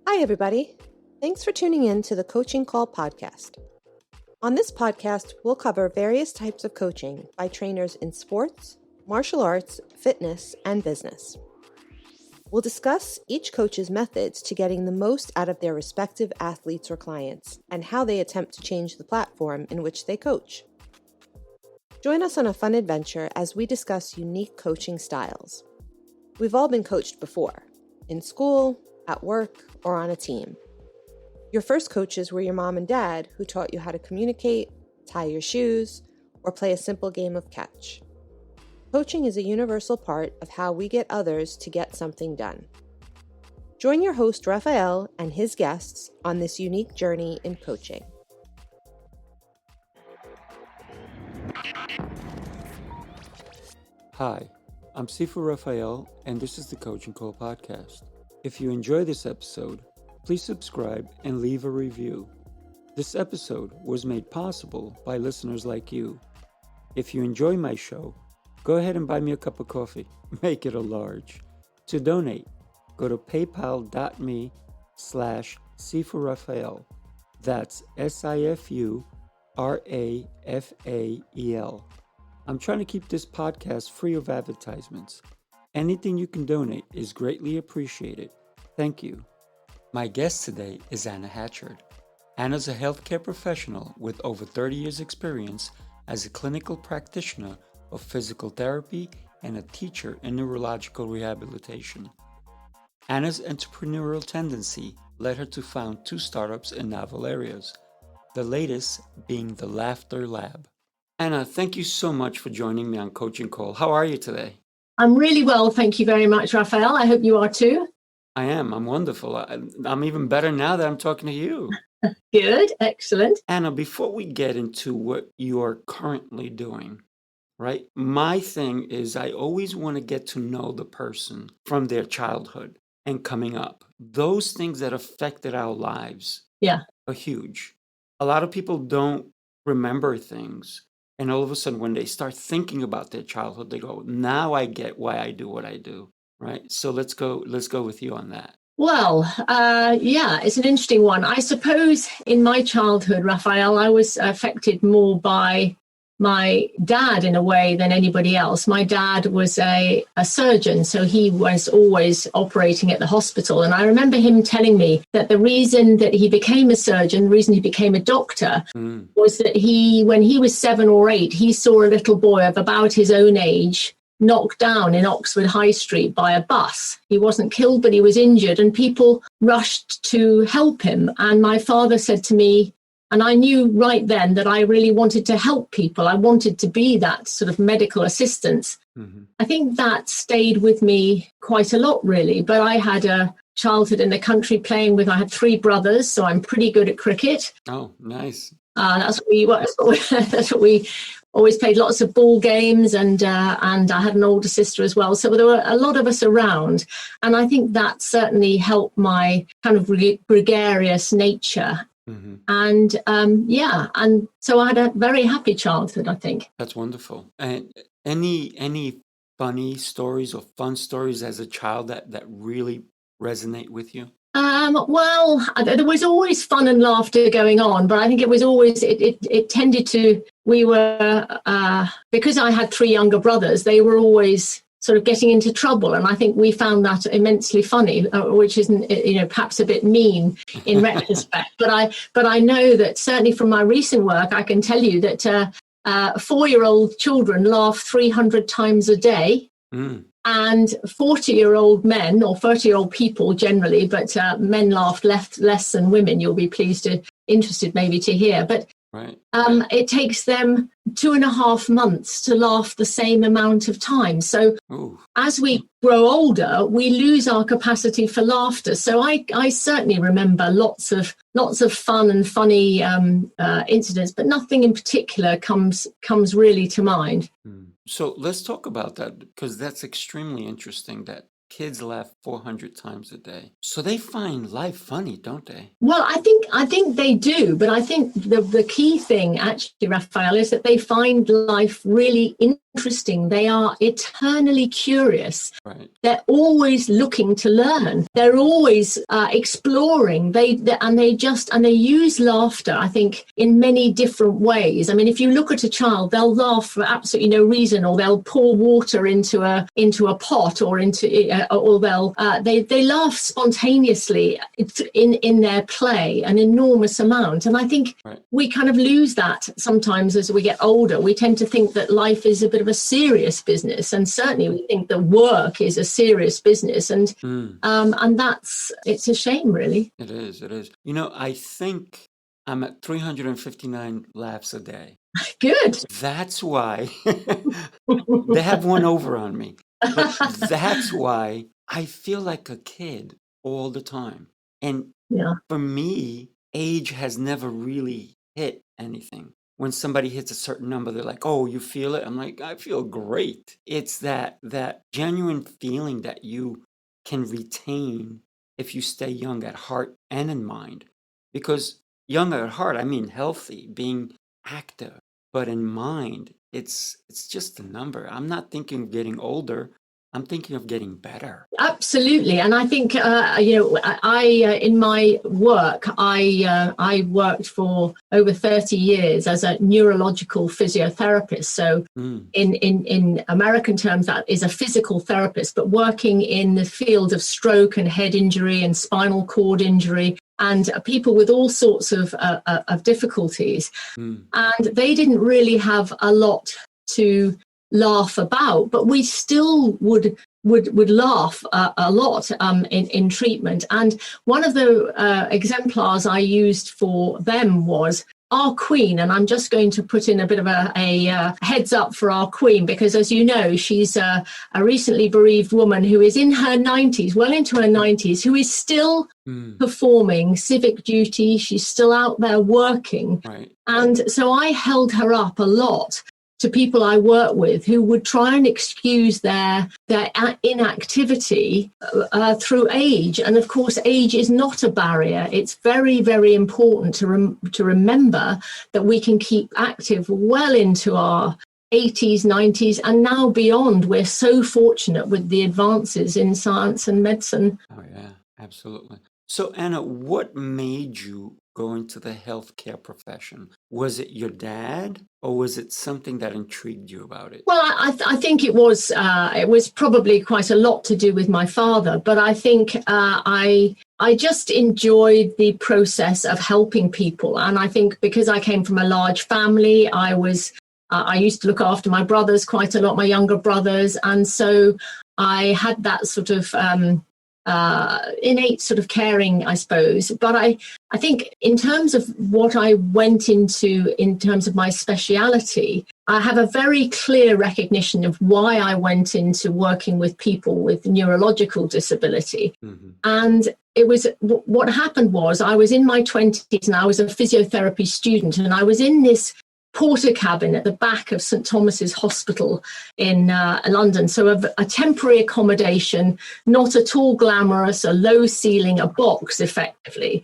Hi, everybody. Thanks for tuning in to the Coaching Call podcast. On this podcast, we'll cover various types of coaching by trainers in sports, martial arts, fitness, and business. We'll discuss each coach's methods to getting the most out of their respective athletes or clients and how they attempt to change the platform in which they coach. Join us on a fun adventure as we discuss unique coaching styles. We've all been coached before, in school, at work, or on a team. Your first coaches were your mom and dad who taught you how to communicate, tie your shoes, or play a simple game of catch. Coaching is a universal part of how we get others to get something done. Join your host, Raphael, and his guests on this unique journey in coaching. Hi, I'm Sifu Raphael, and this is the Coaching Call podcast. If you enjoy this episode, please subscribe and leave a review. This episode was made possible by listeners like you. If you enjoy my show, go ahead and buy me a cup of coffee. Make it a large. To donate, go to paypal.me/SifuRaphael. That's SIFURAFAEL. I'm trying to keep this podcast free of advertisements. Anything you can donate is greatly appreciated. Thank you. My guest today is Anna Hatchard. Anna's a healthcare professional with over 30 years' experience as a clinical practitioner of physical therapy and a teacher in neurological rehabilitation. Anna's entrepreneurial tendency led her to found 2 startups in novel areas, the latest being the Laughter Lab. Anna, thank you so much for joining me on Coaching Call. How are you today? I'm really well, thank you very much, Raphael. I hope you are too. I am. I'm wonderful. I'm even better now that I'm talking to you. Good, excellent. Anna, before we get into what you are currently doing, right? My thing is I always want to get to know the person from their childhood and coming up. Those things that affected our lives are huge. A lot of people don't remember things. And all of a sudden, when they start thinking about their childhood, they go, now I get why I do what I do, right? So let's go with you on that. Well, it's an interesting one. I suppose in my childhood, Raphael, I was affected more by my dad in a way than anybody else. My dad was a surgeon, so he was always operating at the hospital. And I remember him telling me that the reason that he became a surgeon, the reason he became a doctor, was that when he was 7 or 8, he saw a little boy of about his own age knocked down in Oxford High Street by a bus. He wasn't killed, but he was injured, and people rushed to help him. And my father said to me, and I knew right then that I really wanted to help people. I wanted to be that sort of medical assistant. Mm-hmm. I think that stayed with me quite a lot, really. But I had a childhood in the country I had 3 brothers, so I'm pretty good at cricket. Oh, nice. That's what we always played, lots of ball games, and I had an older sister as well. So there were a lot of us around. And I think that certainly helped my kind of gregarious nature. Mm-hmm. And so I had a very happy childhood, I think. That's wonderful. And any funny stories or fun stories as a child that really resonate with you? Well, there was always fun and laughter going on, but I think it was always, it tended to, because I had 3 younger brothers, they were always sort of getting into trouble. And I think we found that immensely funny, which isn't, perhaps a bit mean in retrospect. But I know that certainly from my recent work, I can tell you that 4-year-old children laugh 300 times a day. Mm. And 40-year-old men, or 30-year-old people generally, but men laughed less than women. You'll be interested maybe to hear. But right. It takes them 2.5 months to laugh the same amount of time. So as we grow older, we lose our capacity for laughter. So I certainly remember lots of fun and funny incidents, but nothing in particular comes really to mind. So let's talk about that, because that's extremely interesting that kids laugh 400 times a day. So they find life funny, don't they? Well, I think they do, but I think the key thing, actually, Raphael, is that they find life really interesting. They are eternally curious. Right. They're always looking to learn. They're always exploring. They use laughter, I think, in many different ways. I mean, if you look at a child, they'll laugh for absolutely no reason, or they'll pour water into a pot, or they laugh spontaneously in their play, an enormous amount. And I think we kind of lose that sometimes as we get older. We tend to think that life is a bit of a serious business, and certainly we think that work is a serious business, and it's a shame, really. It is. I think I'm at 359 laughs a day. Good. That's why they have one over on me. But that's why I feel like a kid all the time. And for me, age has never really hit anything. When somebody hits a certain number, they're like, "Oh, you feel it?" I'm like, "I feel great." It's that genuine feeling that you can retain if you stay young at heart and in mind. Because young at heart, I mean healthy, being active. But in mind, it's just a number. I'm not thinking of getting older. I'm thinking of getting better. Absolutely. And I think, I in my work, I worked for over 30 years as a neurological physiotherapist. So in American terms, that is a physical therapist, but working in the field of stroke and head injury and spinal cord injury, and people with all sorts of difficulties. And they didn't really have a lot to laugh about, but we still would laugh a lot in treatment. And one of the exemplars I used for them was our Queen, and I'm just going to put in a bit of a heads up for our Queen, because, as you know, she's a recently bereaved woman who is in her 90s, well into her 90s, who is still performing civic duty. She's still out there working. Right. And so I held her up a lot to people I work with who would try and excuse their inactivity through age. And of course, age is not a barrier. It's very, very important to remember that we can keep active well into our 80s, 90s, and now beyond. We're so fortunate with the advances in science and medicine. Oh, yeah, absolutely. So, Anna, what made you go into the healthcare profession? Was it your dad, or was it something that intrigued you about it? Well, I think it was probably quite a lot to do with my father, but I think I just enjoyed the process of helping people. And I think because I came from a large family, I used to look after my brothers quite a lot, my younger brothers. And so I had that sort of innate sort of caring, I suppose. But I think in terms of what I went into in terms of my speciality, I have a very clear recognition of why I went into working with people with neurological disability. Mm-hmm. And it was, what happened was, I was in my 20s and I was a physiotherapy student, and I was in this porter cabin at the back of St Thomas's Hospital in London. So a temporary accommodation, not at all glamorous, a low ceiling, a box effectively.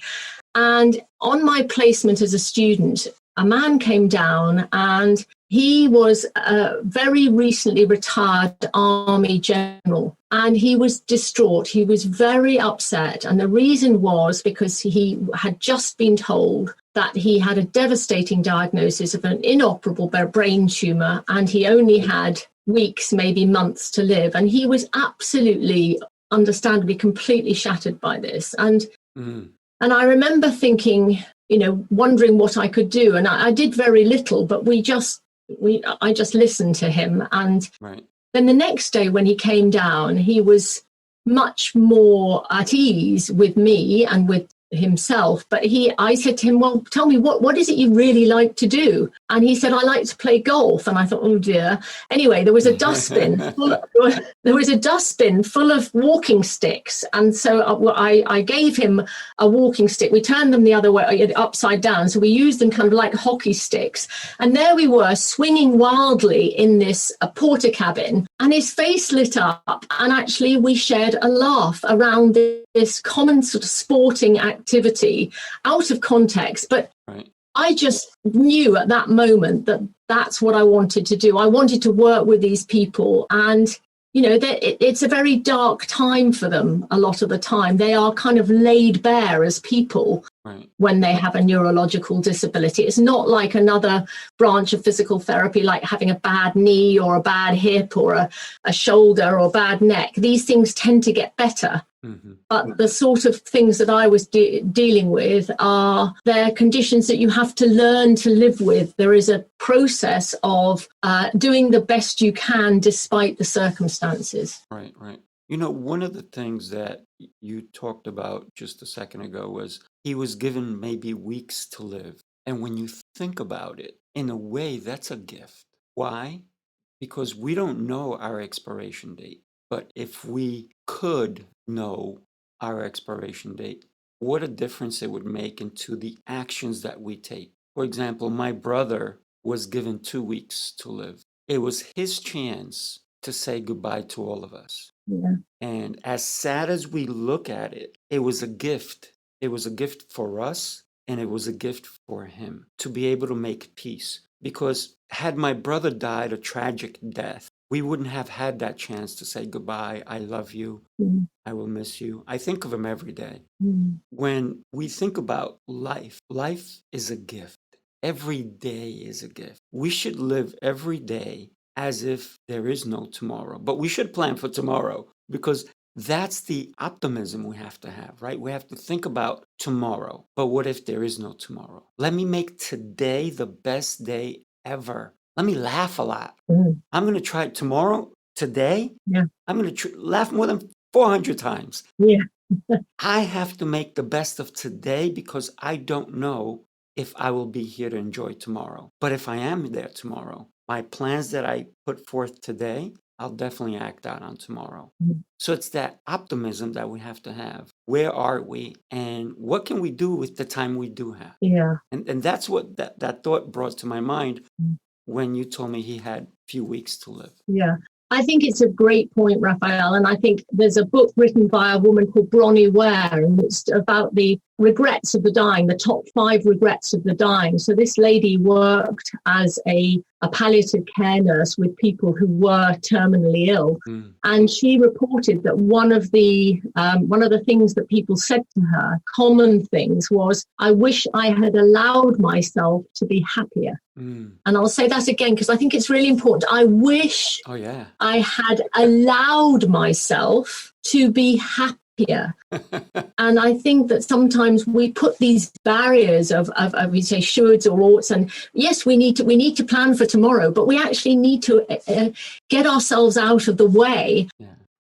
And on my placement as a student, a man came down, and he was a very recently retired Army general, and he was distraught. He was very upset. And the reason was because he had just been told that he had a devastating diagnosis of an inoperable brain tumor, and he only had weeks, maybe months to live. And he was absolutely, understandably, completely shattered by this. And I remember thinking, wondering what I could do. And I did very little, but I just listened to him. And then the next day when he came down, he was much more at ease with me and with himself, but I said to him, well, tell me, what is it you really like to do? And he said, I like to play golf. And I thought, oh dear. Anyway, there was a dustbin full of walking sticks. And so I gave him a walking stick. We turned them the other way, upside down. So we used them kind of like hockey sticks. And there we were, swinging wildly in this porter cabin. And his face lit up. And actually, we shared a laugh around this common sort of sporting activity out of context. But right. I just knew at that moment that that's what I wanted to do. I wanted to work with these people. And, you know, it's a very dark time for them a lot of the time. They are kind of laid bare as people right. when they have a neurological disability. It's not like another branch of physical therapy, like having a bad knee or a bad hip or a shoulder or a bad neck. These things tend to get better. Mm-hmm. But the sort of things that I was dealing with they're conditions that you have to learn to live with. There is a process of doing the best you can despite the circumstances. Right, right. You know, one of the things that you talked about just a second ago was he was given maybe weeks to live. And when you think about it, in a way, that's a gift. Why? Because we don't know our expiration date. But if we could know our expiration date, what a difference it would make into the actions that we take. For example, my brother was given 2 weeks to live. It was his chance to say goodbye to all of us. Yeah. And as sad as we look at it, it was a gift. It was a gift for us, and it was a gift for him to be able to make peace. Because had my brother died a tragic death, we wouldn't have had that chance to say goodbye. I love you. Mm. I will miss you. I think of him every day. Mm. When we think about life, life is a gift. Every day is a gift. We should live every day as if there is no tomorrow. But we should plan for tomorrow, because that's the optimism we have to have, right? We have to think about tomorrow. But what if there is no tomorrow? Let me make today the best day ever. Let me laugh a lot. Mm. I'm going to try today. Yeah. I'm going to laugh more than 400 times. Yeah. I have to make the best of today, because I don't know if I will be here to enjoy tomorrow. But if I am there tomorrow, my plans that I put forth today, I'll definitely act out on tomorrow. Mm. So it's that optimism that we have to have. Where are we? And what can we do with the time we do have? Yeah. And that's what that thought brought to my mind Mm. when you told me he had a few weeks to live. Yeah. I think it's a great point, Raphael. And I think there's a book written by a woman called Bronnie Ware, and it's about the regrets of the dying, the top 5 regrets of the dying. So this lady worked as a palliative care nurse with people who were terminally ill. Mm. And she reported that one of the things that people said to her, common things, was, I wish I had allowed myself to be happier. Mm. And I'll say that again, because I think it's really important. I wish I had allowed myself to be happier. And I think that sometimes we put these barriers of we say shoulds or oughts, and yes, we need to plan for tomorrow, but we actually need to get ourselves out of the way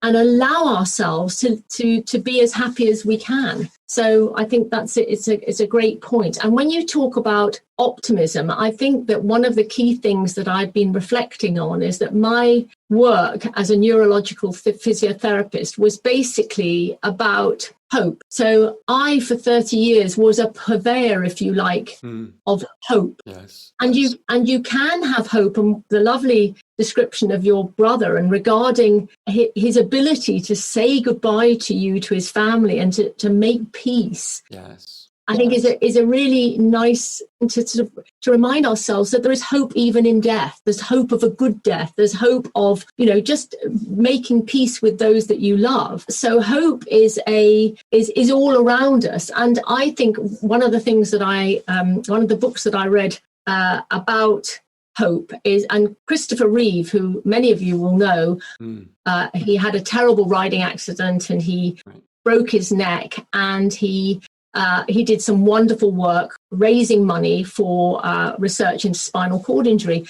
and allow ourselves to be as happy as we can. So I think that's it. It's a great point. And when you talk about optimism, I think that one of the key things that I've been reflecting on is that my work as a neurological physiotherapist was basically about hope. So I, for 30 years, was a purveyor, if you like, of hope. Yes. And you can have hope. And the lovely description of your brother and regarding his ability to say goodbye to you, to his family, and to make peace. Yes. I think is a really nice to remind ourselves that there is hope even in death. There's hope of a good death. There's hope of, just making peace with those that you love. So hope is all around us. And I think one of the things that one of the books that I read about hope is, and Christopher Reeve, who many of you will know, he had a terrible riding accident and he broke his neck, and he did some wonderful work raising money for research into spinal cord injury.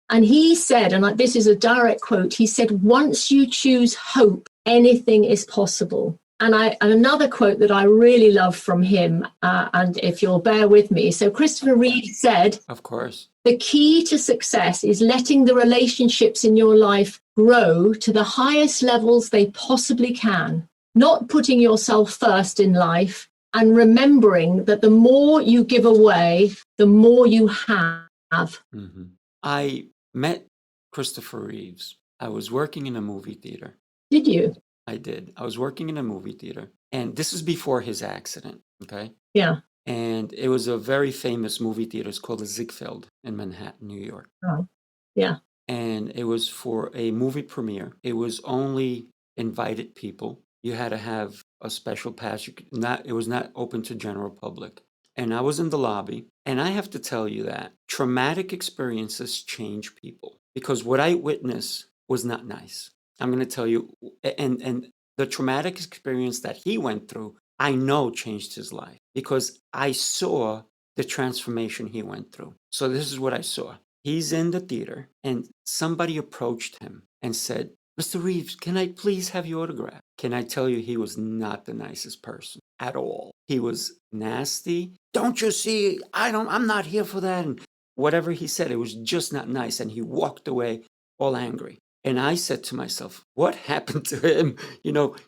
And he said, and this is a direct quote, he said, once you choose hope, anything is possible. And another quote that I really love from him, and if you'll bear with me. So Christopher Reeve said, of course, the key to success is letting the relationships in your life grow to the highest levels they possibly can, not putting yourself first in life, and remembering that the more you give away, the more you have. Mm-hmm. I met Christopher Reeves. I was working in a movie theater. Did you? I did. I was working in a movie theater, and this is before his accident, okay? Yeah. And it was a very famous movie theater. It's called the Ziegfeld in Manhattan, New York. Oh, yeah. And it was for a movie premiere. It was only invited people. You had to have a special pass. It was not open to general public. And I was in the lobby, and I have to tell you that traumatic experiences change people, because what I witnessed was not nice. I'm going to tell you, and the traumatic experience that he went through, I know changed his life, because I saw the transformation he went through. So this is what I saw. He's in the theater, and somebody approached him and said, Mr. Reeves, can I please have your autograph? Can I tell you, he was not the nicest person at all. He was nasty. Don't you see? I'm not here for that. And whatever he said, it was just not nice. And he walked away all angry. And I said to myself, what happened to him?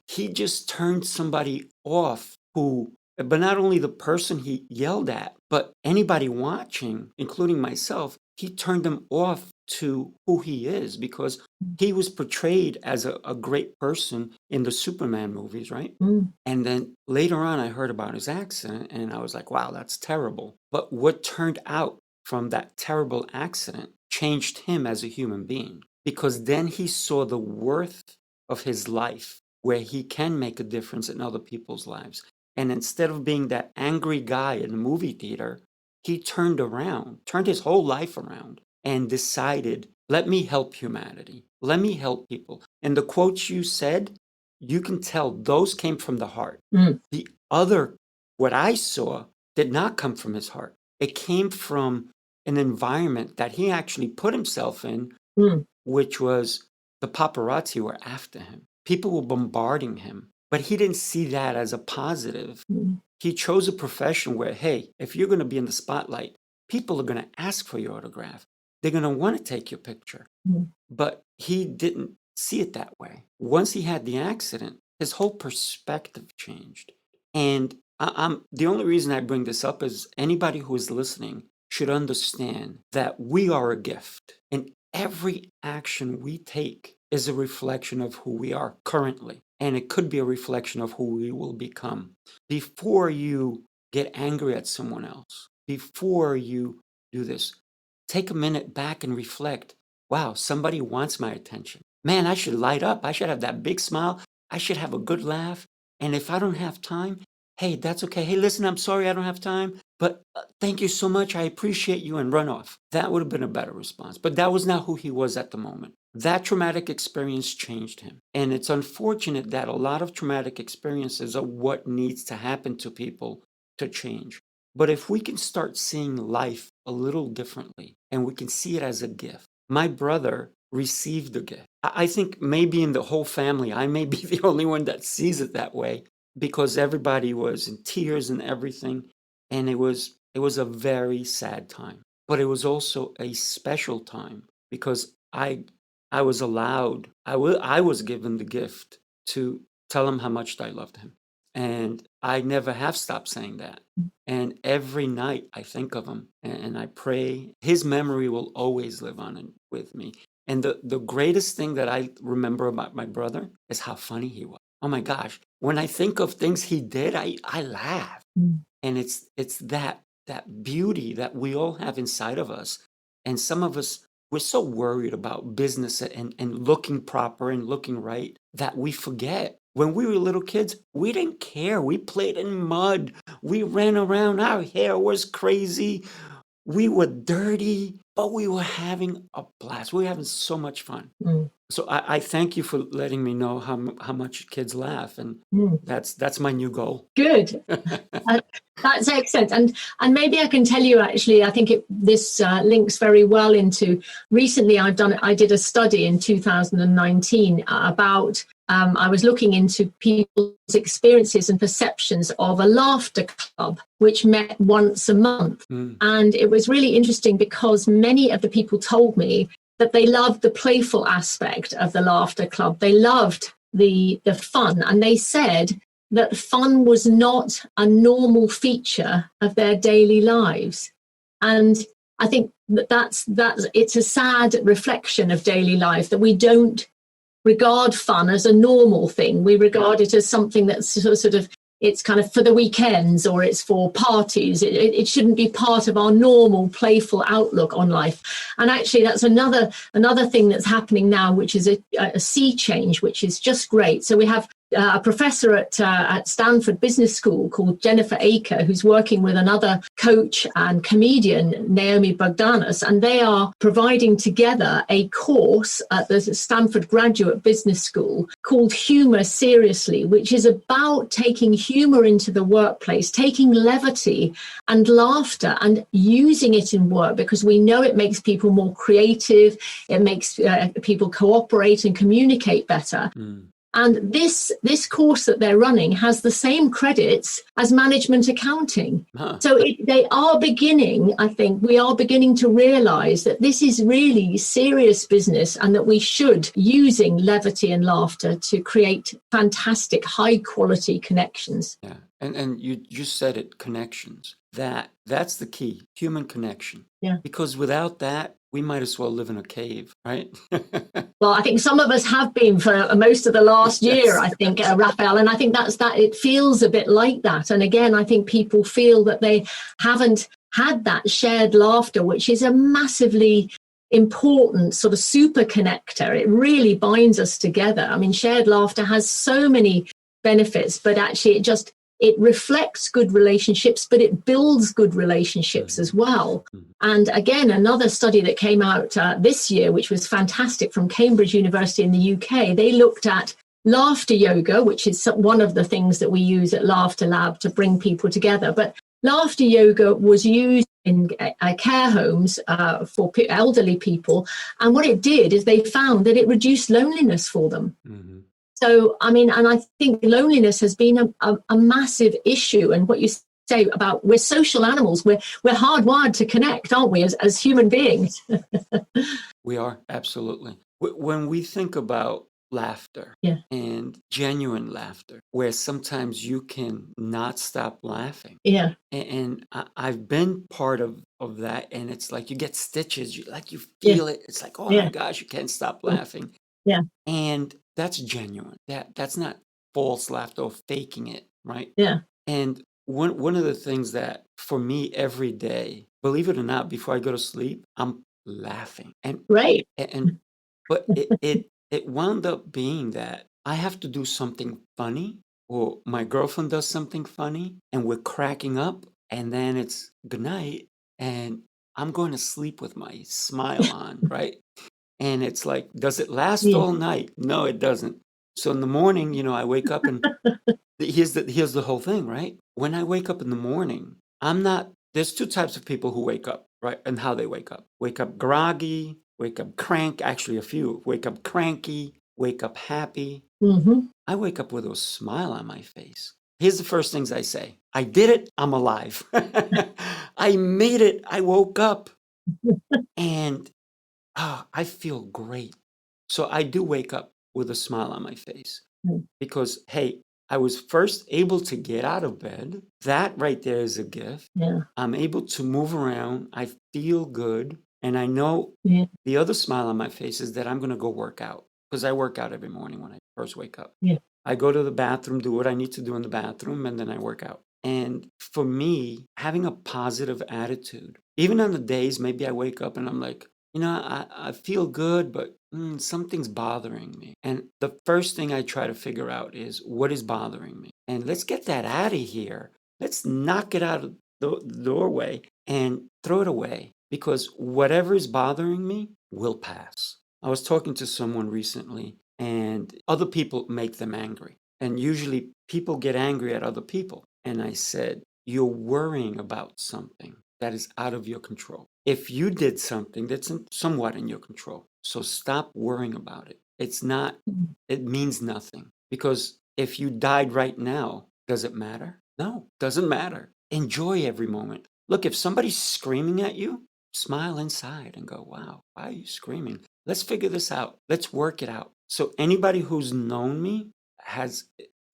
He just turned somebody off but not only the person he yelled at, but anybody watching, including myself, he turned them off to who he is, because he was portrayed as a great person in the Superman movies, right? Mm. And then later on, I heard about his accident, and I was like, wow, that's terrible. But what turned out from that terrible accident changed him as a human being, because then he saw the worth of his life, where he can make a difference in other people's lives. And instead of being that angry guy in the movie theater, he turned his whole life around, and decided, let me help humanity. Let me help people. And the quotes you said, you can tell those came from the heart. Mm. What I saw did not come from his heart. It came from an environment that he actually put himself in, which was the paparazzi were after him. People were bombarding him, but he didn't see that as a positive. He chose a profession where, hey, if you're going to be in the spotlight, people are going to ask for your autograph. They're going to want to take your picture. But he didn't see it that way. Once he had the accident, his whole perspective changed. And the only reason I bring this up is anybody who is listening should understand that we are a gift. And every action we take is a reflection of who we are currently. And it could be a reflection of who we will become. Before you get angry at someone else, before you do this, take a minute back and reflect. Wow, somebody wants my attention. Man, I should light up. I should have that big smile. I should have a good laugh. And if I don't have time, hey, that's okay. Hey, listen, I'm sorry I don't have time, but thank you so much. I appreciate you, and run off. That would have been a better response. But that was not who he was at the moment. That traumatic experience changed him. And it's unfortunate that a lot of traumatic experiences are what needs to happen to people to change. But if we can start seeing life a little differently, and we can see it as a gift. My brother received the gift. I think maybe in the whole family, I may be the only one that sees it that way, because everybody was in tears and everything. And it was a very sad time. But it was also a special time, because I was allowed, I was given the gift to tell him how much I loved him. And I never have stopped saying that. And every night I think of him and I pray. His memory will always live on with me. And the greatest thing that I remember about my brother is how funny he was. Oh my gosh. When I think of things he did, I laugh. And it's that beauty that we all have inside of us. And some of us, we're so worried about business and looking proper and looking right that we forget. When we were little kids, we didn't care. We played in mud. We ran around. Our hair was crazy. We were dirty, but we were having a blast. We were having so much fun. So I thank you for letting me know how much kids laugh. And that's my new goal. Good. That's excellent. And maybe I can tell you, actually, I think this links very well into recently I did a study in 2019 about I was looking into people's experiences and perceptions of a laughter club, which met once a month. And it was really interesting because many of the people told me that they loved the playful aspect of the laughter club. They loved the fun. And they said that fun was not a normal feature of their daily lives. And I think that's it's a sad reflection of daily life that we don't regard fun as a normal thing. We regard it as something that's sort of it's kind of for the weekends or it's for parties. It shouldn't be part of our normal playful outlook on life. And actually, that's another thing that's happening now, which is a sea change, which is just great. So we have a professor at Stanford Business School called Jennifer Aker, who's working with another coach and comedian, Naomi Bogdanos, and they are providing together a course at the Stanford Graduate Business School called Humor Seriously, which is about taking humor into the workplace, taking levity and laughter and using it in work, because we know it makes people more creative, it makes people cooperate and communicate better. And this course that they're running has the same credits as management accounting. So they are beginning, I think, we are beginning to realize that this is really serious business and that we should using levity and laughter to create fantastic, high quality connections. Yeah. And you just said it, connections. That's the key, human connection. Yeah. Because without that, we might as well live in a cave, right? Well, I think some of us have been for most of the last year, I think, Raphael. And I think it feels a bit like that. And again, I think people feel that they haven't had that shared laughter, which is a massively important sort of super connector. It really binds us together. I mean, shared laughter has so many benefits, but actually it reflects good relationships, but it builds good relationships as well. And again, another study that came out this year, which was fantastic, from Cambridge University in the UK, they looked at laughter yoga, which is one of the things that we use at Laughter Lab to bring people together. But laughter yoga was used in care homes for elderly people. And what it did is they found that it reduced loneliness for them. So, I mean, and I think loneliness has been a massive issue. And what you say about we're social animals, we're hardwired to connect, aren't we, as human beings? We are, absolutely. When we think about laughter and genuine laughter, where sometimes you can not stop laughing. Yeah. And I've been part of that. And it's like you get stitches, you feel it. It's like, oh my gosh, you can't stop laughing. Yeah. And that's genuine. That's not false laughter or faking it, right? Yeah. And one of the things that for me every day, believe it or not, before I go to sleep, I'm laughing. And right. But it wound up being that I have to do something funny, or my girlfriend does something funny, and we're cracking up, and then it's good night, and I'm going to sleep with my smile on, right? And it's like, does it last all night? No, it doesn't. So in the morning, I wake up and here's the whole thing, right? When I wake up in the morning, there's two types of people who wake up, right? And how they wake up. Wake up groggy, wake up actually a few. Wake up cranky, wake up happy. I wake up with a smile on my face. Here's the first things I say. I did it. I'm alive. I made it. I woke up. And I feel great. So I do wake up with a smile on my face because, hey, I was first able to get out of bed. That right there is a gift. Yeah. I'm able to move around. I feel good. And I know the other smile on my face is that I'm going to go work out, because I work out every morning when I first wake up. Yeah. I go to the bathroom, do what I need to do in the bathroom, and then I work out. And for me, having a positive attitude, even on the days maybe I wake up and I'm like, I feel good, but something's bothering me. And the first thing I try to figure out is what is bothering me. And let's get that out of here. Let's knock it out of the doorway and throw it away, because whatever is bothering me will pass. I was talking to someone recently, and other people make them angry. And usually people get angry at other people. And I said, you're worrying about something that is out of your control. If you did something that's somewhat in your control, so stop worrying about it. It's not, it means nothing. Because if you died right now, does it matter? No, doesn't matter. Enjoy every moment. Look, if somebody's screaming at you, smile inside and go, wow, why are you screaming? Let's figure this out. Let's work it out. So anybody who's known me has,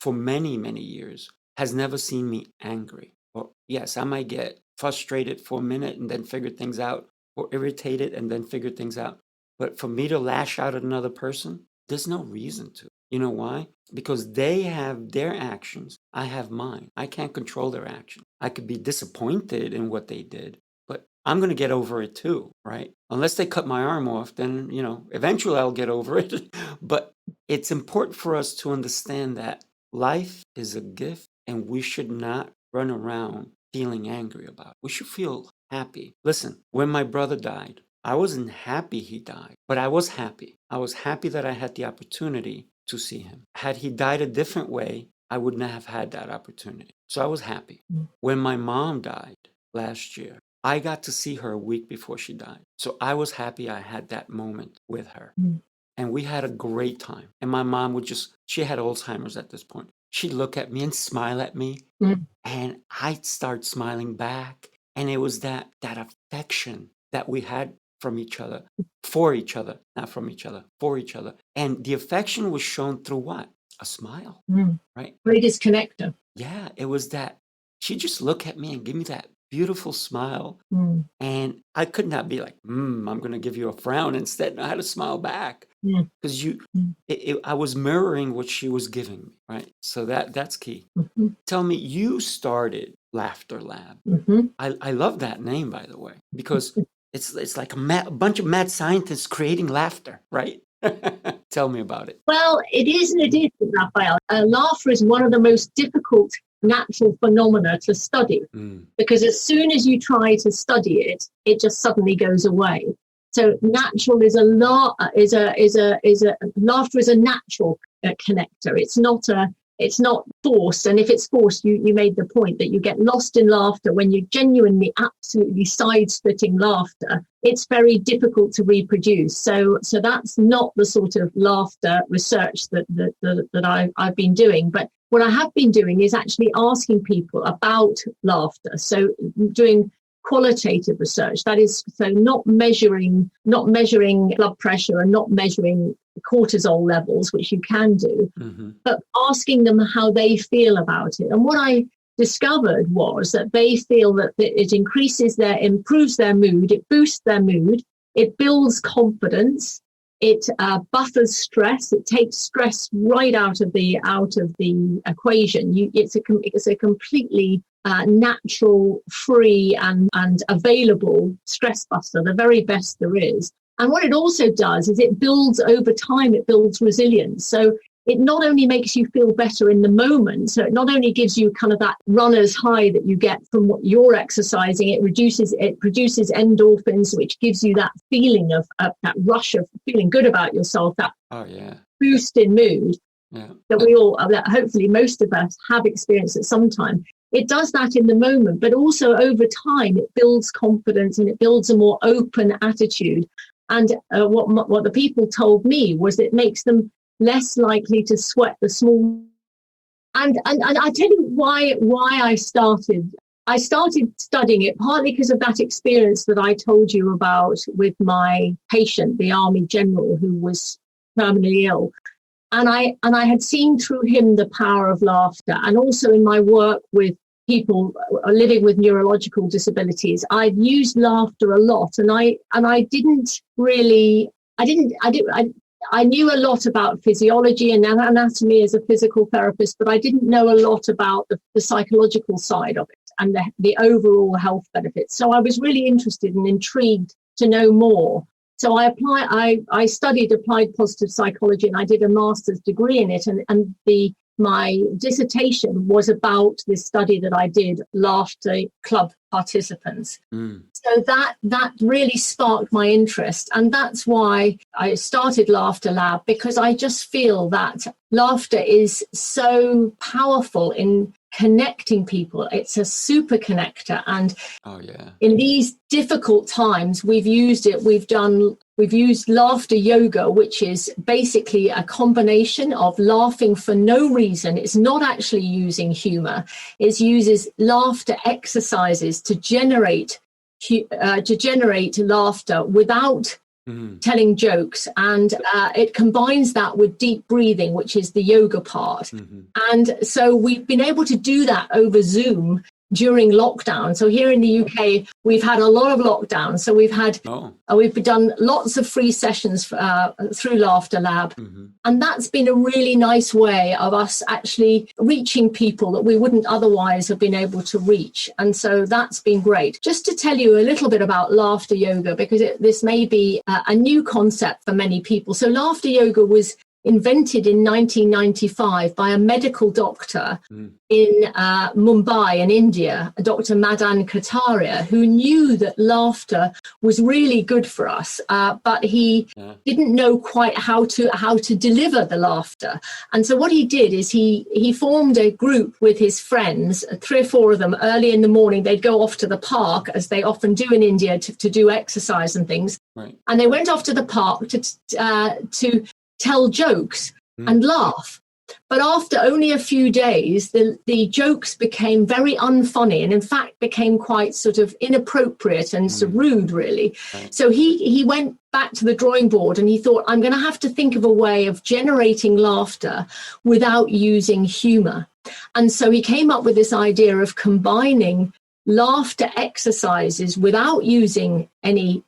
for many, many years, has never seen me angry. Well, yes, I might get frustrated for a minute and then figure things out, or irritated and then figure things out. But for me to lash out at another person, there's no reason to. You know why? Because they have their actions. I have mine. I can't control their actions. I could be disappointed in what they did, but I'm going to get over it too, right? Unless they cut my arm off, then, eventually I'll get over it. But it's important for us to understand that life is a gift and we should not run around feeling angry about it. We should feel happy. Listen, when my brother died, I wasn't happy he died, but I was happy. I was happy that I had the opportunity to see him. Had he died a different way, I wouldn't have had that opportunity. So I was happy. When my mom died last year, I got to see her a week before she died. So I was happy I had that moment with her. And we had a great time. And my mom she had Alzheimer's at this point. She'd look at me and smile at me. And I'd start smiling back. And it was that affection that we had from each other, for each other, not from each other, for each other. And the affection was shown through what? A smile, right? Greatest connector. Yeah, it was that. She just look at me and give me that beautiful smile. And I could not be like, I'm going to give you a frown. Instead, I had to smile back because I was mirroring what she was giving me, right? So that's key. Tell me, you started Laughter Lab. I love that name, by the way, because it's like a bunch of mad scientists creating laughter, right? Tell me about it. Well, it is and it isn't, Raphael. Laughter is one of the most difficult natural phenomena to study because as soon as you try to study it, it just suddenly goes away. So natural laughter is a natural connector. It's not forced. And if it's forced, you made the point that you get lost in laughter when you genuinely, absolutely side-splitting laughter. It's very difficult to reproduce. So that's not the sort of laughter research that I've been doing. But what I have been doing is actually asking people about laughter. So doing qualitative research, that is, so not measuring blood pressure and not measuring cortisol levels, which you can do, but asking them how they feel about it. And what I discovered was that they feel that it improves their mood, it boosts their mood, it builds confidence, it buffers stress, it takes stress right out of the equation. It's a completely natural, free and available stress buster, the very best there is. And what it also does is it builds over time, it builds resilience. So it not only makes you feel better in the moment, so it not only gives you kind of that runner's high that you get from what you're exercising, it produces endorphins, which gives you that feeling of that rush of feeling good about yourself, that boost in mood that hopefully most of us have experienced at some time. It does that in the moment, but also over time, it builds confidence and it builds a more open attitude. And what the people told me was it makes them less likely to sweat the small. And I tell you why I started. I started studying it partly because of that experience that I told you about with my patient, the Army general who was terminally ill. And I had seen through him the power of laughter, and also in my work with people living with neurological disabilities, I've used laughter a lot, and I knew a lot about physiology and anatomy as a physical therapist, but I didn't know a lot about the psychological side of it and the overall health benefits. So I was really interested and intrigued to know more. So I studied applied positive psychology, and I did a master's degree in it, and my dissertation was about this study that I did, laughter club participants. So that really sparked my interest. And that's why I started Laughter Lab, because I just feel that laughter is so powerful in connecting people. It's a super connector. And in these difficult times, we've used it. We've done We've used laughter yoga, which is basically a combination of laughing for no reason. It's not actually using humor. It uses laughter exercises to generate laughter without telling jokes. And it combines that with deep breathing, which is the yoga part. And so we've been able to do that over Zoom during lockdown. So here in the UK, we've had a lot of lockdowns. So we've done lots of free sessions through Laughter Lab. And that's been a really nice way of us actually reaching people that we wouldn't otherwise have been able to reach. And so that's been great. Just to tell you a little bit about laughter yoga, because this may be a new concept for many people. So laughter yoga was invented in 1995 by a medical doctor in Mumbai in India, Dr. Madan Kataria, who knew that laughter was really good for us, but he didn't know quite how to deliver the laughter. And so what he did is he formed a group with his friends, 3 or 4 of them. Early in the morning, they'd go off to the park, as they often do in India, to do exercise and things. Right. And they went off to the park to tell jokes and laugh. But after only a few days, the jokes became very unfunny, and in fact became quite sort of inappropriate and so rude, really. Right. So he went back to the drawing board and he thought, I'm going to have to think of a way of generating laughter without using humor. And so he came up with this idea of combining laughter exercises without using any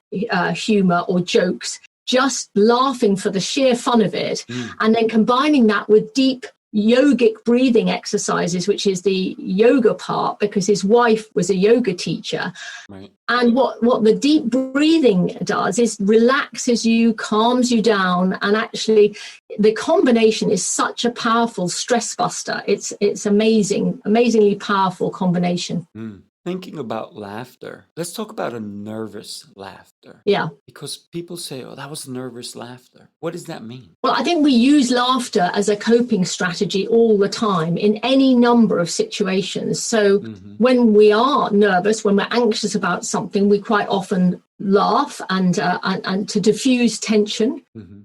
humor or jokes, just laughing for the sheer fun of it, and then combining that with deep yogic breathing exercises, which is the yoga part, because his wife was a yoga teacher. Right. And what the deep breathing does is relaxes you, calms you down, and actually the combination is such a powerful stress buster. It's amazingly powerful combination. Thinking about laughter, let's talk about a nervous laughter. Yeah. Because people say, oh, that was nervous laughter. What does that mean? Well, I think we use laughter as a coping strategy all the time in any number of situations. So when we are nervous, when we're anxious about something, we quite often laugh and to diffuse tension.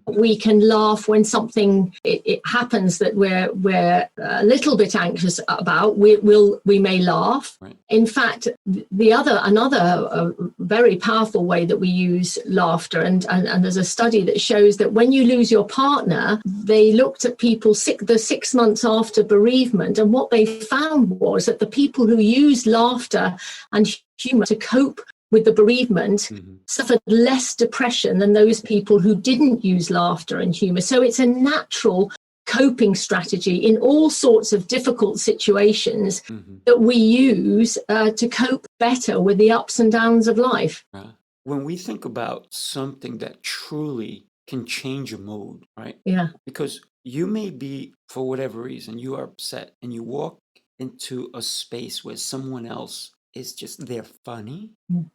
We can laugh when something it happens that we're a little bit anxious about. We may laugh. Right. In fact, another very powerful way that we use laughter, and there's a study that shows that when you lose your partner, they looked at people the 6 months after bereavement, and what they found was that the people who used laughter and humor to cope with the bereavement suffered less depression than those people who didn't use laughter and humor. So it's a natural coping strategy in all sorts of difficult situations that we use to cope better with the ups and downs of life. When we think about something that truly can change a mood, right? Yeah. Because you may be, for whatever reason, you are upset and you walk into a space where someone else is just, they're funny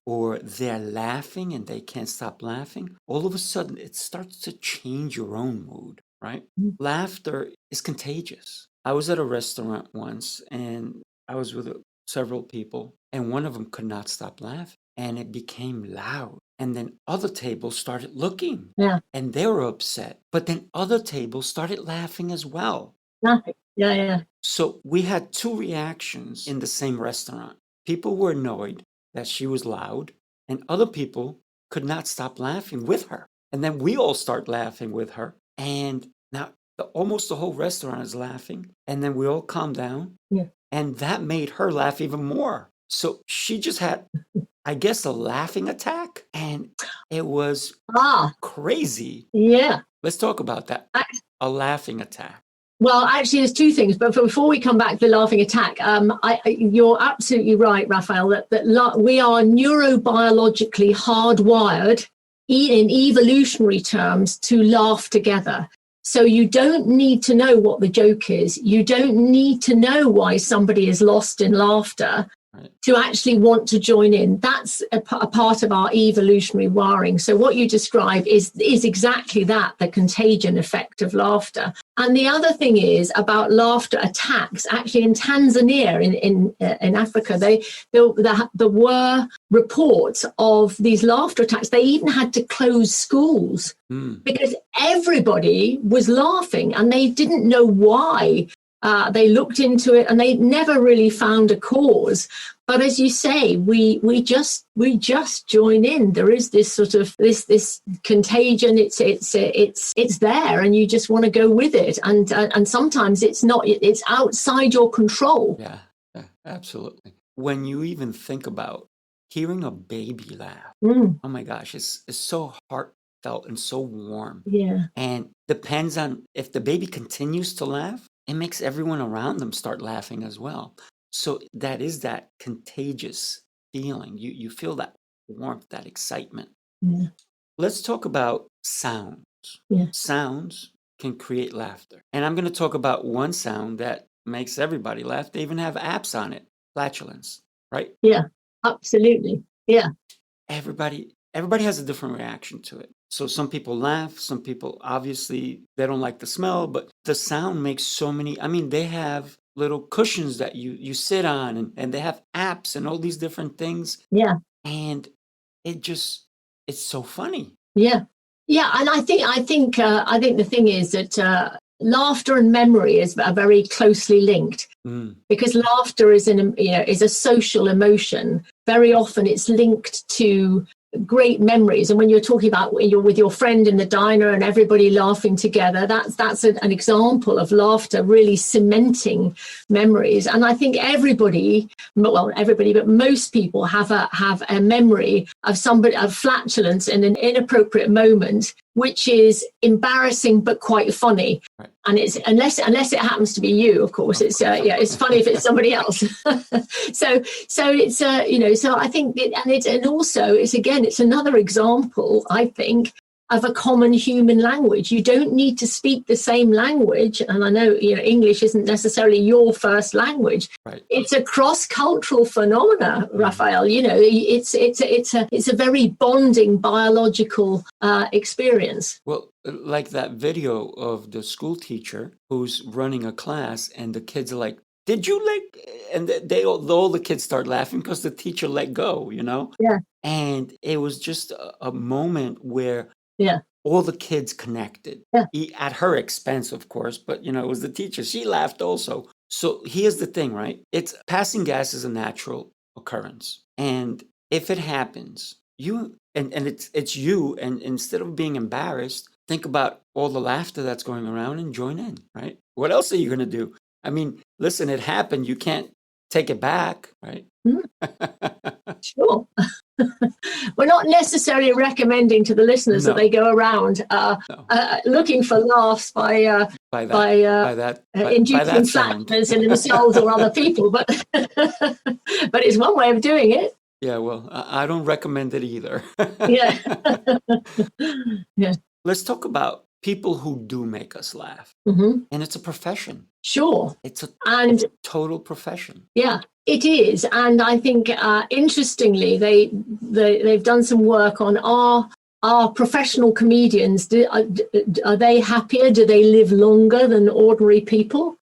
or they're laughing and they can't stop laughing. All of a sudden, it starts to change your own mood, right? Laughter is contagious. I was at a restaurant once and I was with several people and one of them could not stop laughing and it became loud. And then other tables started looking and they were upset. But then other tables started laughing as well. Laughing. Yeah. So we had 2 reactions in the same restaurant. People were annoyed that she was loud, and other people could not stop laughing with her. And then we all start laughing with her. And now almost the whole restaurant is laughing. And then we all calm down. Yeah. And that made her laugh even more. So she just had, I guess, a laughing attack. And it was crazy. Yeah. Let's talk about that. A laughing attack. Well, actually, there's 2 things. But before we come back to the laughing attack, you're absolutely right, Raphael, that we are neurobiologically hardwired in evolutionary terms to laugh together. So you don't need to know what the joke is. You don't need to know why somebody is lost in laughter. to actually want to join in. That's a part of our evolutionary wiring. So what you describe is exactly that, the contagion effect of laughter. And the other thing is about laughter attacks. Actually, in Tanzania, in Africa, there were reports of these laughter attacks. They even had to close schools because everybody was laughing and they didn't know why. They looked into it and they never really found a cause. But as you say, we just join in. There is this sort of this contagion. It's there, and you just want to go with it. And sometimes it's not. It's outside your control. Yeah, absolutely. When you even think about hearing a baby laugh, oh my gosh, it's so heartfelt and so warm. Yeah, and depends on if the baby continues to laugh. It makes everyone around them start laughing as well. So that is that contagious feeling. You feel that warmth, that excitement. Yeah. Let's talk about sounds. Yeah. Sounds can create laughter. And I'm going to talk about one sound that makes everybody laugh. They even have apps on it. Flatulence, right? Yeah, absolutely. Yeah. Everybody has a different reaction to it. So some people laugh, some people obviously they don't like the smell, but the sound makes so many. I mean, they have little cushions that you sit on, and they have apps and all these different things. Yeah. And it's so funny. Yeah. Yeah. And I think the thing is that laughter and memory are very closely linked because laughter is a social emotion. Very often it's linked to great memories, and when you're talking about when you're with your friend in the diner and everybody laughing together, that's an example of laughter really cementing memories. And I think but most people have a memory of flatulence in an inappropriate moment, which is embarrassing but quite funny. Right. And it's unless it happens to be you, of course. It's it's funny if it's somebody else. so it's so I think it's another example, I think, of a common human language. You don't need to speak the same language, and I know English isn't necessarily your first language. Right. It's a cross-cultural phenomena, Raphael. It's a very bonding biological experience. Well, like that video of the school teacher who's running a class, and the kids are like, "Did you let?" And all the kids start laughing because the teacher let go. Yeah. And it was just a moment where. Yeah. All the kids connected at her expense, of course, but it was the teacher. She laughed also. So here's the thing, right? It's passing gas is a natural occurrence. And if it happens, it's you, and instead of being embarrassed, think about all the laughter that's going around and join in, right? What else are you going to do? I mean, listen, it happened. You can't take it back, right? Sure. We're not necessarily recommending to the listeners that they go around looking for laughs by inducing flatness in themselves or other people, but it's one way of doing it. Yeah, well, I don't recommend it either. Yeah. Yeah. Let's talk about people who do make us laugh. Mm-hmm. And it's a profession. Sure. It's a total profession. Yeah, it is. And I think, interestingly, they've done some work on our professional comedians. Are they happier? Do they live longer than ordinary people?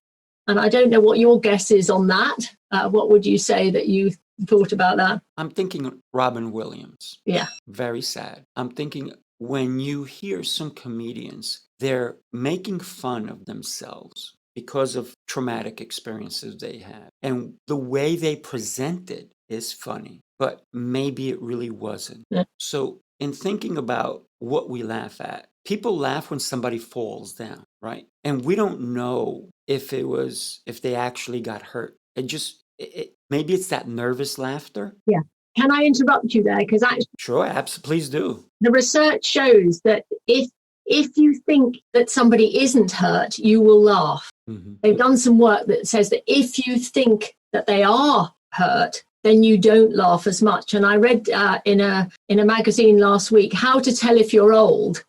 And I don't know what your guess is on that. What would you say that you thought about that? I'm thinking Robin Williams. Yeah. Very sad. I'm thinking when you hear some comedians, they're making fun of themselves because of traumatic experiences they have. And the way they present it is funny, but maybe it really wasn't. Yeah. So in thinking about what we laugh at, people laugh when somebody falls down, right? And we don't know if they actually got hurt. Maybe it's that nervous laughter. Yeah. Can I interrupt you there? Because actually, sure, absolutely, please do. The research shows that if you think that somebody isn't hurt, you will laugh. Mm-hmm. They've done some work that says that if you think that they are hurt, then you don't laugh as much. And I read in a magazine last week, how to tell if you're old.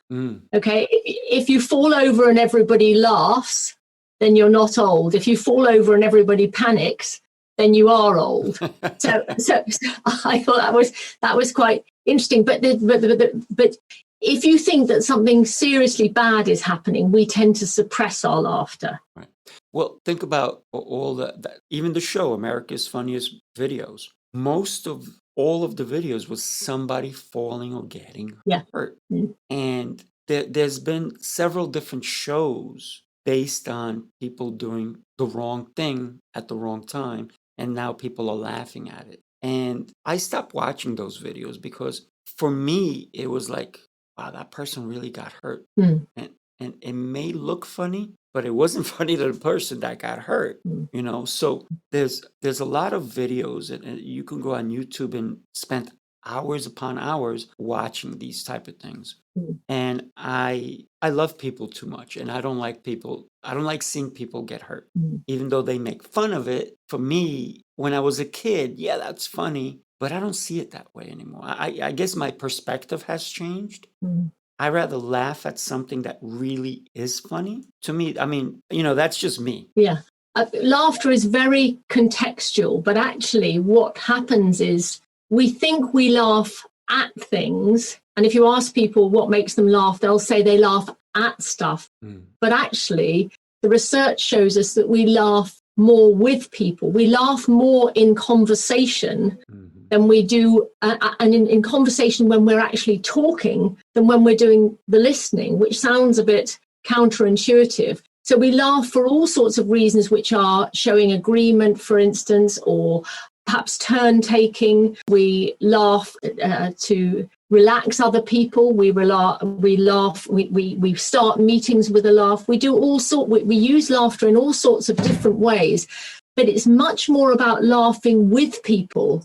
Okay, if you fall over and everybody laughs, then you're not old. If you fall over and everybody panics, then you are old. So I thought that was quite interesting. But if you think that something seriously bad is happening, we tend to suppress our laughter. Right. Well, think about even the show, America's Funniest Videos. Most of all of the videos was somebody falling or getting hurt. Mm. And there's been several different shows based on people doing the wrong thing at the wrong time. And now people are laughing at it. And I stopped watching those videos because for me, it was like, wow, that person really got hurt. Mm. And it may look funny, but it wasn't funny to the person that got hurt, you know? So there's a lot of videos, and you can go on YouTube and spend hours upon hours watching these type of things. And I love people too much, and I don't like seeing people get hurt, even though they make fun of it. For me, when I was a kid, yeah, that's funny, but I don't see it that way anymore. I guess my perspective has changed. I rather laugh at something that really is funny. To me, I mean, that's just me. Yeah. Laughter is very contextual, but actually what happens is we think we laugh at things. And if you ask people what makes them laugh, they'll say they laugh at stuff. But actually, the research shows us that we laugh more with people. We laugh more in conversation than we do, and in conversation when we're actually talking than when we're doing the listening, which sounds a bit counterintuitive. So we laugh for all sorts of reasons, which are showing agreement, for instance, or perhaps turn taking. We laugh to relax other people. We laugh. We start meetings with a laugh. We do we use laughter in all sorts of different ways, but it's much more about laughing with people.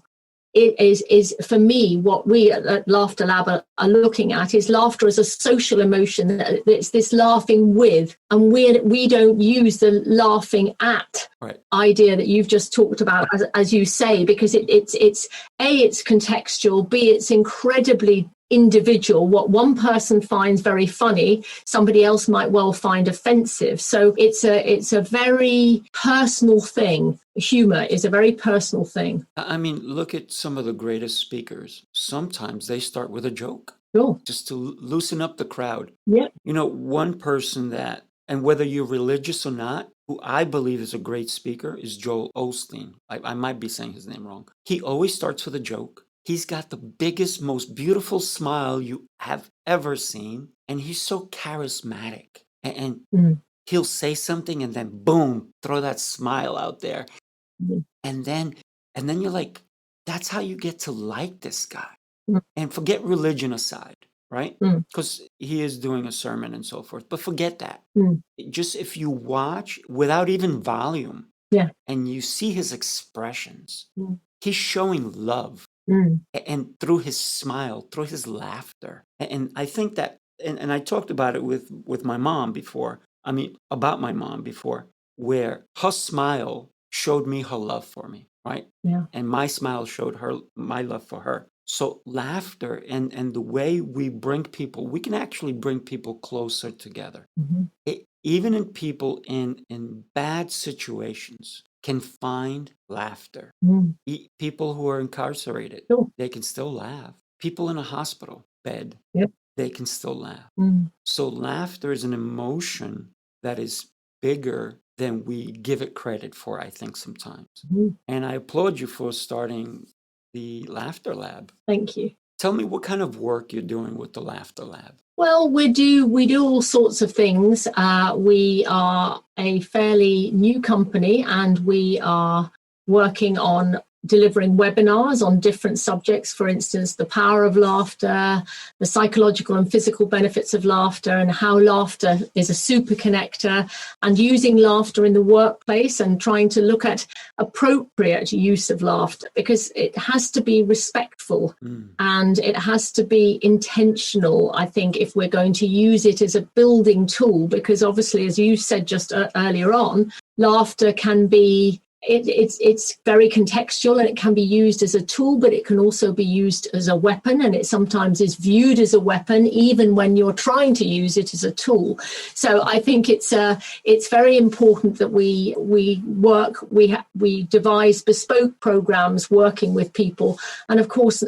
It is for me what we at Laughter Lab are looking at is laughter as a social emotion. It's this laughing with, and we don't use the laughing at idea that you've just talked about, as you say, because it's contextual, B, it's incredibly individual. What one person finds very funny, somebody else might well find offensive. So it's a very personal thing. Humor is a very personal thing. I mean, look at some of the greatest speakers. Sometimes they start with a joke. Sure. Just to loosen up the crowd. Yeah. One person that, and whether you're religious or not, who I believe is a great speaker is Joel Osteen. I might be saying his name wrong. He always starts with a joke. He's got the biggest, most beautiful smile you have ever seen. And he's so charismatic. And he'll say something and then boom, throw that smile out there. And then you're like, that's how you get to like this guy. And forget religion aside, right? Because he is doing a sermon and so forth. But forget that. Just if you watch without even volume and you see his expressions, he's showing love. And through his smile, through his laughter. And I think that, and I talked about it with my mom before, about my mom before, where her smile showed me her love for me, right? Yeah. And my smile showed her my love for her. So laughter and the way we can actually bring people closer together. Even in people in bad situations can find laughter. People who are incarcerated, they can still laugh. People in a hospital bed, they can still laugh. So laughter is an emotion that is bigger than we give it credit for, I think, sometimes. And I applaud you for starting the Laughter Lab. Thank you. Tell me what kind of work you're doing with the Laughter Lab. Well, we do all sorts of things. We are a fairly new company, and we are working on delivering webinars on different subjects. For instance, the power of laughter, the psychological and physical benefits of laughter, and how laughter is a super connector, and using laughter in the workplace and trying to look at appropriate use of laughter, because it has to be respectful and it has to be intentional, I think, if we're going to use it as a building tool, because obviously, as you said just earlier on, laughter can be it's very contextual, and it can be used as a tool, but it can also be used as a weapon, and it sometimes is viewed as a weapon even when you're trying to use it as a tool. So I think it's very important that we devise bespoke programs working with people. And of course,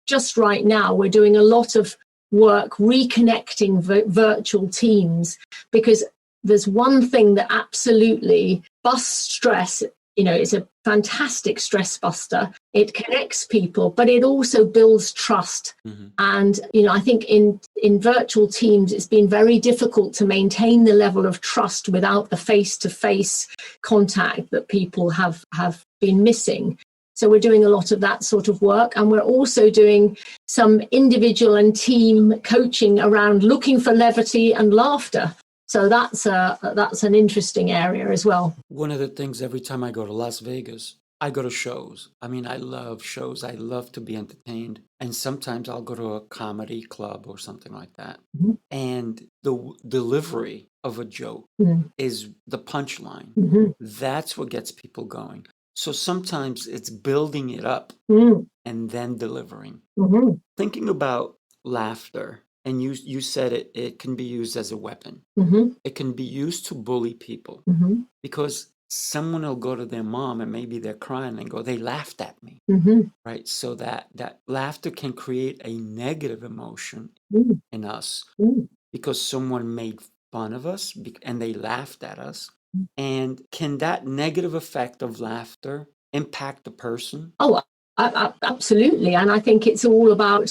just right now we're doing a lot of work reconnecting virtual teams, because there's one thing that absolutely busts stress. It's a fantastic stress buster. It connects people, but it also builds trust. Mm-hmm. And, I think in virtual teams, it's been very difficult to maintain the level of trust without the face-to-face contact that people have been missing. So we're doing a lot of that sort of work. And we're also doing some individual and team coaching around looking for levity and laughter. So that's an interesting area as well. One of the things, every time I go to Las Vegas, I go to shows. I mean, I love shows. I love to be entertained. And sometimes I'll go to a comedy club or something like that. Mm-hmm. And the delivery of a joke mm-hmm. is the punchline. Mm-hmm. That's what gets people going. So sometimes it's building it up mm-hmm. and then delivering. Mm-hmm. Thinking about laughter. And you said it can be used as a weapon. Mm-hmm. It can be used to bully people mm-hmm. because someone will go to their mom and maybe they're crying and go, they laughed at me, mm-hmm. right? So that laughter can create a negative emotion mm-hmm. in us mm-hmm. because someone made fun of us and they laughed at us. Mm-hmm. And can that negative effect of laughter impact the person? Oh, absolutely. And I think it's all about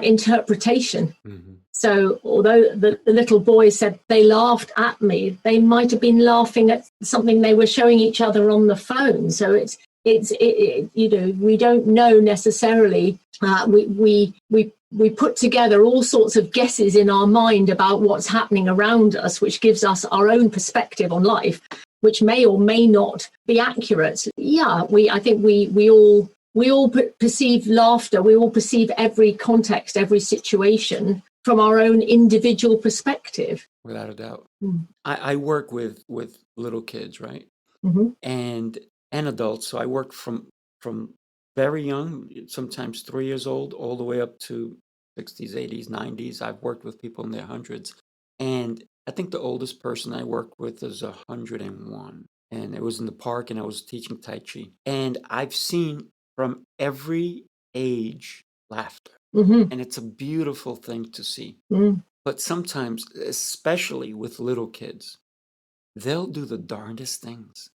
interpretation. Mm-hmm. So although the little boy said they laughed at me, they might have been laughing at something they were showing each other on the phone. So it's we don't know necessarily. We put together all sorts of guesses in our mind about what's happening around us, which gives us our own perspective on life, which may or may not be accurate. Yeah, I think we all perceive laughter. We all perceive every context, every situation from our own individual perspective. Without a doubt. Mm. I work with little kids, right? Mm-hmm. And adults. So I work from very young, sometimes 3 years old, all the way up to 60s, 80s, 90s. I've worked with people in their hundreds. And I think the oldest person I worked with is 101. And it was in the park, and I was teaching Tai Chi. And I've seen from every age laughter. Mm-hmm. And it's a beautiful thing to see. Mm. But sometimes, especially with little kids, they'll do the darndest things.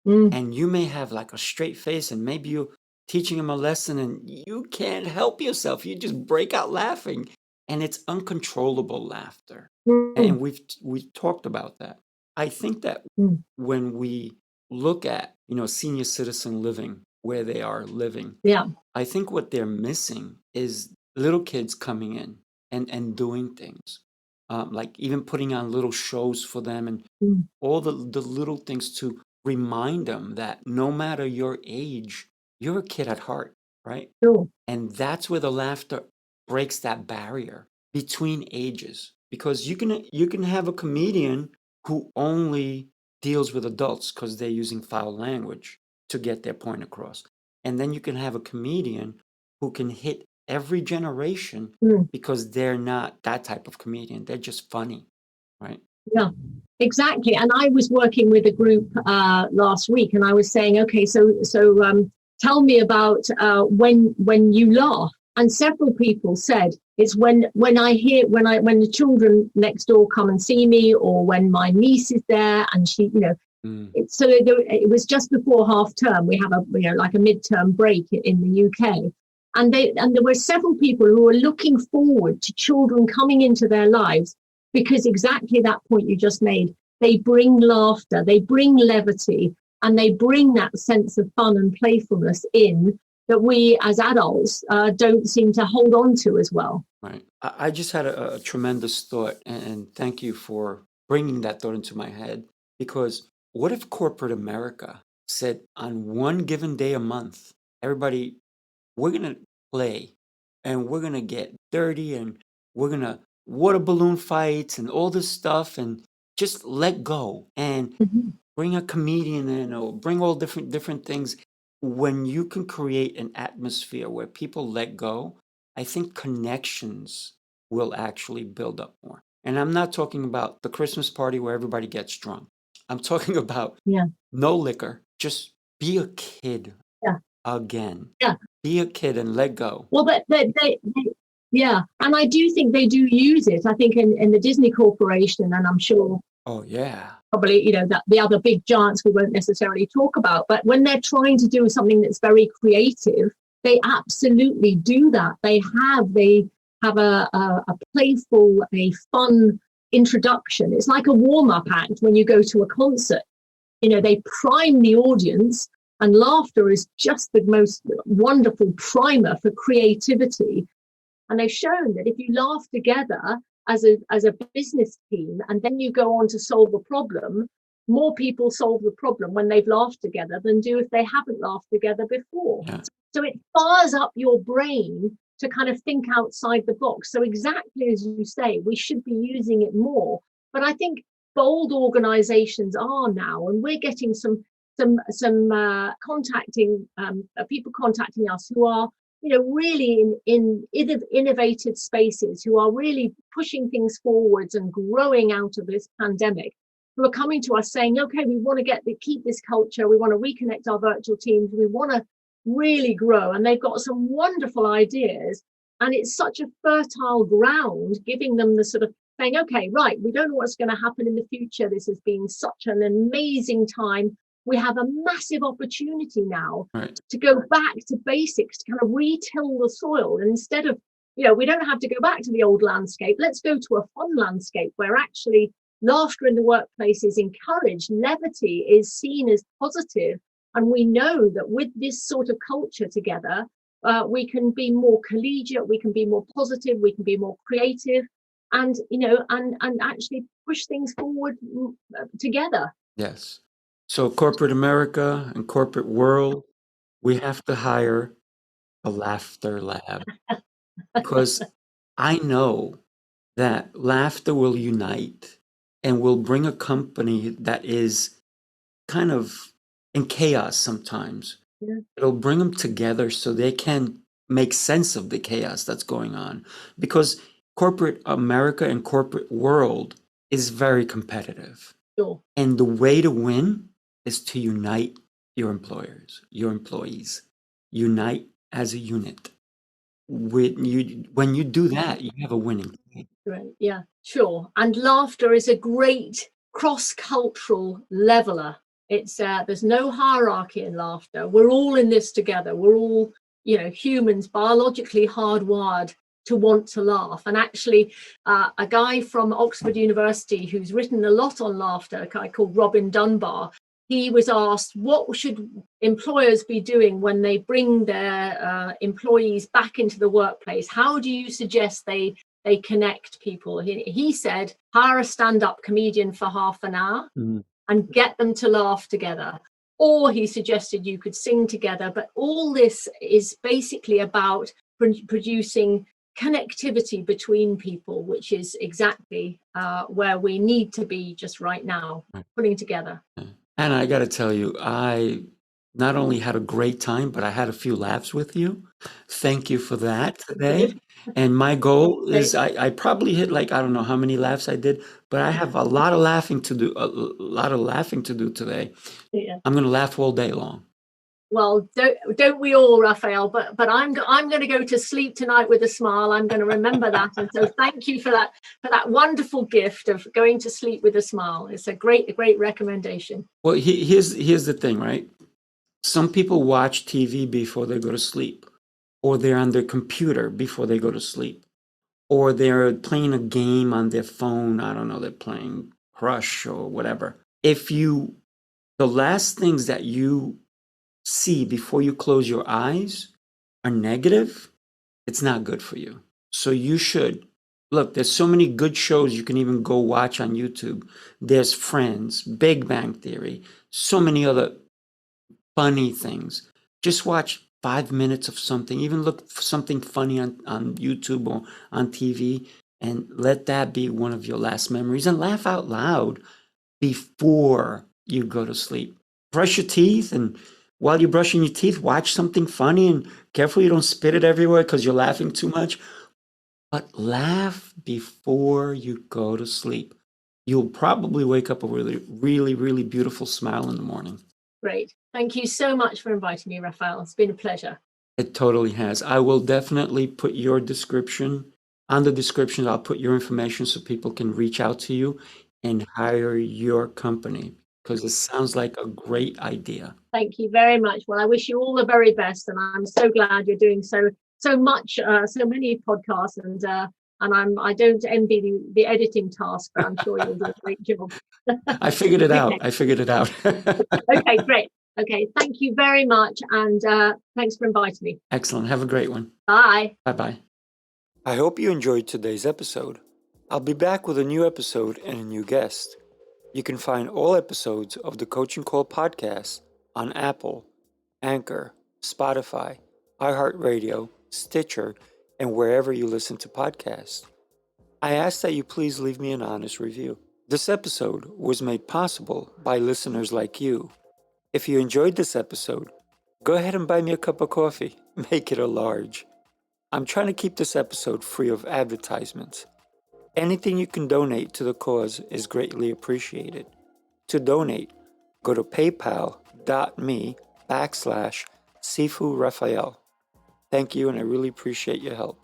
Mm. And you may have like a straight face, and maybe you're teaching them a lesson and you can't help yourself. You just break out laughing, and it's uncontrollable laughter. Mm. And we've talked about that. I think that when we look at, senior citizen living, where they are living, yeah, I think what they're missing is little kids coming in and doing things, like even putting on little shows for them and all the little things to remind them that no matter your age, you're a kid at heart, right? Sure. And that's where the laughter breaks that barrier between ages, because you can have a comedian who only deals with adults because they're using foul language to get their point across. And then you can have a comedian who can hit every generation because they're not that type of comedian. They're just funny, right? Yeah, exactly. And I was working with a group last week, and I was saying, okay, so tell me about when you laugh. And several people said it's when the children next door come and see me, or when my niece is there and she, so it was just before half term. We have a midterm break in the UK. And there were several people who were looking forward to children coming into their lives, because exactly that point you just made, they bring laughter, they bring levity, and they bring that sense of fun and playfulness in that we as adults don't seem to hold on to as well. Right. I just had a tremendous thought, and thank you for bringing that thought into my head, because what if corporate America said on one given day a month, everybody, we're going to play and we're going to get dirty and we're going to water balloon fights and all this stuff and just let go. And bring a comedian in, or bring all different things. When you can create an atmosphere where people let go, I think connections will actually build up more. And I'm not talking about the Christmas party where everybody gets drunk. I'm talking about Yeah. no liquor, just be a kid Yeah. again. Yeah. Be a kid and let go. Well, yeah, and I do think they do use it. I think in the Disney Corporation, and I'm sure Oh, yeah. probably, that the other big giants we won't necessarily talk about, but when they're trying to do something that's very creative, they absolutely do that. They have a playful, a fun introduction. It's like a warm-up act when you go to a concert. They prime the audience, and laughter is just the most wonderful primer for creativity. And they've shown that if you laugh together as a business team, and then you go on to solve a problem, more people solve the problem when they've laughed together than do if they haven't laughed together before. Yeah. So it fires up your brain to kind of think outside the box. So exactly as you say, we should be using it more. But I think bold organizations are now, and we're getting some contacting people contacting us who are really in innovative spaces, who are really pushing things forwards and growing out of this pandemic, who are coming to us saying, okay, we want to keep this culture, we want to reconnect our virtual teams, we want to really grow. And they've got some wonderful ideas, and it's such a fertile ground, giving them the sort of saying, okay, right, we don't know what's going to happen in the future. This has been such an amazing time. We have a massive opportunity now to go back to basics, to kind of retill the soil. And instead of, we don't have to go back to the old landscape. Let's go to a fun landscape where actually laughter in the workplace is encouraged. Levity is seen as positive. And we know that with this sort of culture together, we can be more collegiate, we can be more positive, we can be more creative, and, and actually push things forward together. Yes. So corporate America and corporate world, we have to hire a laughter lab, because I know that laughter will unite and will bring a company that is kind of in chaos sometimes. Yeah. It'll bring them together so they can make sense of the chaos that's going on, because corporate America and corporate world is very competitive. Sure. And the way to win is to unite your employees, unite as a unit. When you do that, you have a winning team. Right. Yeah, sure. And laughter is a great cross-cultural leveler. It's there's no hierarchy in laughter. We're all in this together. We're all, humans biologically hardwired to want to laugh. And actually, a guy from Oxford University who's written a lot on laughter, a guy called Robin Dunbar, he was asked, what should employers be doing when they bring their employees back into the workplace? How do you suggest they connect people? He said, hire a stand-up comedian for half an hour and get them to laugh together. Or he suggested you could sing together. But all this is basically about producing connectivity between people, which is exactly where we need to be just right now, putting together. And I got to tell you, I not only had a great time, but I had a few laughs with you. Thank you for that today. Good. And my goal is I probably hit, like, I don't know how many laughs I did, but I have a lot of laughing to do, today. Yeah. I'm going to laugh all day long. Well, don't we all, Raphael? But I'm going to go to sleep tonight with a smile. I'm going to remember that. And so thank you for that wonderful gift of going to sleep with a smile. It's a great recommendation. Well, here's the thing, right? Some people watch TV before they go to sleep, or they're on their computer before they go to sleep, or they're playing a game on their phone. I don't know, they're playing Crush or whatever. The last things that you see before you close your eyes are negative, it's not good for you. So you should look, there's so many good shows you can even go watch on YouTube. There's Friends, Big Bang Theory, so many other funny things. Just watch 5 minutes of something, even look for something funny on YouTube or on TV, and let that be one of your last memories, and laugh out loud before you go to sleep. Brush your teeth, and while you're brushing your teeth, watch something funny and careful you don't spit it everywhere because you're laughing too much. But laugh before you go to sleep. You'll probably wake up with a really, really, really beautiful smile in the morning. Great. Thank you so much for inviting me, Raphael. It's been a pleasure. It totally has. I will definitely put your description on the description. I'll put your information so people can reach out to you and hire your company because it sounds like a great idea. Thank you very much. Well, I wish you all the very best, and I'm so glad you're doing so much, so many podcasts, and I don't envy the editing task, but I'm sure you'll do a great job. I figured it out. Okay, great. Okay, thank you very much, and thanks for inviting me. Excellent. Have a great one. Bye. Bye-bye. I hope you enjoyed today's episode. I'll be back with a new episode and a new guest. You can find all episodes of the Coaching Call podcast on Apple, Anchor, Spotify, iHeartRadio, Stitcher, and wherever you listen to podcasts. I ask that you please leave me an honest review. This episode was made possible by listeners like you. If you enjoyed this episode, go ahead and buy me a cup of coffee. Make it a large. I'm trying to keep this episode free of advertisements. Anything you can donate to the cause is greatly appreciated. To donate, go to paypal.me/Sifu Raphael. Thank you, and I really appreciate your help.